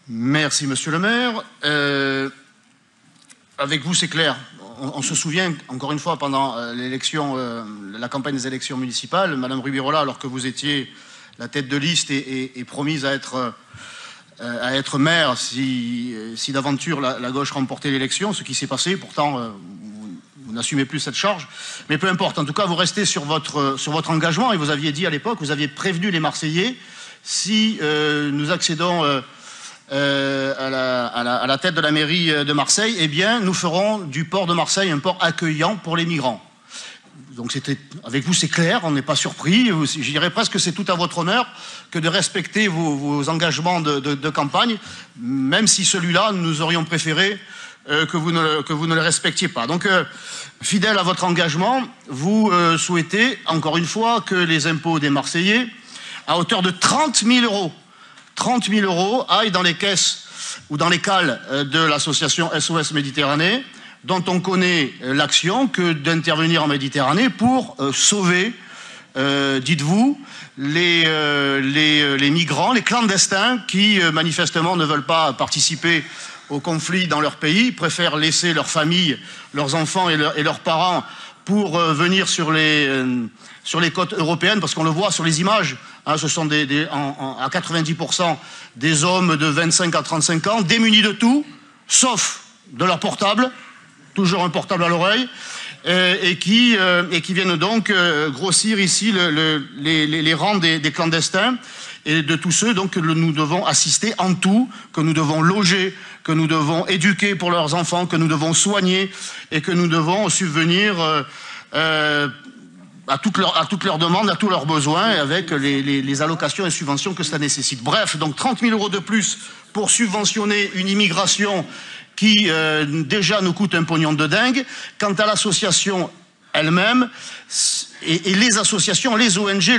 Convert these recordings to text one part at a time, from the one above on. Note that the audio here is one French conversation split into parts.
Merci, monsieur le maire. Avec vous, c'est clair. On se souvient, encore une fois, pendant la campagne des élections municipales, Madame Rubirola, alors que vous étiez la tête de liste et promise à être maire si d'aventure la gauche remportait l'élection, ce qui s'est passé. Pourtant, vous n'assumez plus cette charge. Mais peu importe. En tout cas, vous restez sur votre engagement et vous aviez dit à l'époque, vous aviez prévenu les Marseillais, si nous accédons à la tête de la mairie de Marseille, eh bien, nous ferons du port de Marseille un port accueillant pour les migrants. Donc avec vous, c'est clair, on n'est pas surpris. Je dirais presque que c'est tout à votre honneur que de respecter vos engagements de campagne, même si celui-là, nous aurions préféré que vous ne le respectiez pas. Donc, fidèle à votre engagement, vous souhaitez, encore une fois, que les impôts des Marseillais, à hauteur de 30 000 euros, 30 000 euros aillent dans les caisses ou dans les cales de l'association SOS Méditerranée, dont on connaît l'action que d'intervenir en Méditerranée pour sauver, dites-vous, les migrants, les clandestins qui manifestement ne veulent pas participer au conflit dans leur pays, préfèrent laisser leurs familles, leurs enfants et leurs parents pour venir sur les côtes européennes, parce qu'on le voit sur les images, hein, ce sont à 90% des hommes de 25 à 35 ans, démunis de tout, sauf de leur portable, toujours un portable à l'oreille, et qui viennent donc grossir ici les rangs des clandestins, et de tous ceux donc, que nous devons assister en tout, que nous devons loger, que nous devons éduquer pour leurs enfants, que nous devons soigner, et que nous devons subvenir à toutes leurs demandes, à tous leurs besoins, avec les allocations et subventions que cela nécessite. Bref, donc 30 000 euros de plus pour subventionner une immigration qui déjà nous coûte un pognon de dingue. Quant à l'association elle-même, et les associations, les ONG,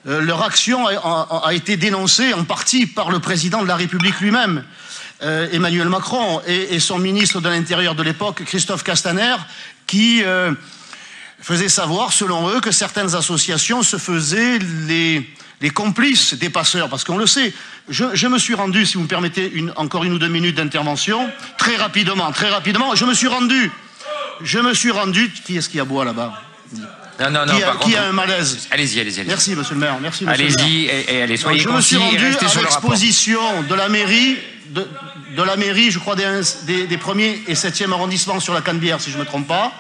leur action a été dénoncée en partie par le président de la République lui-même, Emmanuel Macron, et son ministre de l'Intérieur de l'époque, Christophe Castaner, qui faisait savoir, selon eux, que certaines associations se faisaient les complices des passeurs, parce qu'on le sait. Je me suis rendu, si vous me permettez encore 1 ou 2 minutes d'intervention, très rapidement, je me suis rendu, qui est-ce qui aboie là-bas? Non, qui a un malaise? Allez-y. Merci, monsieur le maire. Merci, allez-y et allez, soyez concis et restez sur le rapport. Je me suis rendu à l'exposition de la mairie, je crois, des 1er et 7e arrondissements sur la Canebière, si je ne me trompe pas.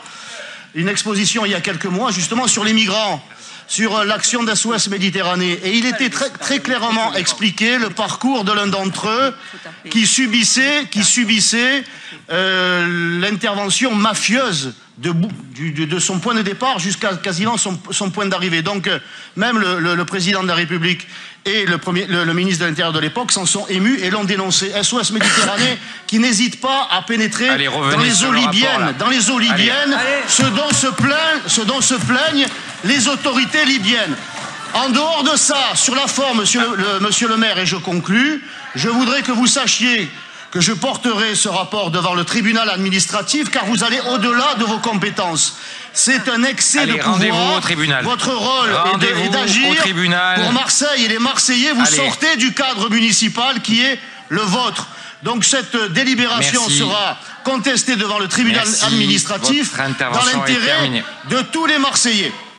Une exposition il y a quelques mois, justement, sur les migrants, sur l'action d'SOS Méditerranée. Et il était très clairement expliqué le parcours de l'un d'entre eux qui subissait l'intervention mafieuse de son point de départ jusqu'à quasiment son point d'arrivée. Donc, même le président de la République et le ministre de l'Intérieur de l'époque s'en sont émus et l'ont dénoncé. SOS Méditerranée qui n'hésite pas à pénétrer dans les eaux libyennes, ce dont se plaignent les autorités libyennes. En dehors de ça, sur la forme, monsieur le maire, et je conclus, je voudrais que vous sachiez que je porterai ce rapport devant le tribunal administratif, car vous allez au-delà de vos compétences. C'est un excès de pouvoir. Au tribunal. Votre rôle est d'agir pour Marseille et les Marseillais. Vous sortez du cadre municipal qui est le vôtre. Donc cette délibération sera contestée devant le tribunal administratif dans l'intérêt de tous les Marseillais.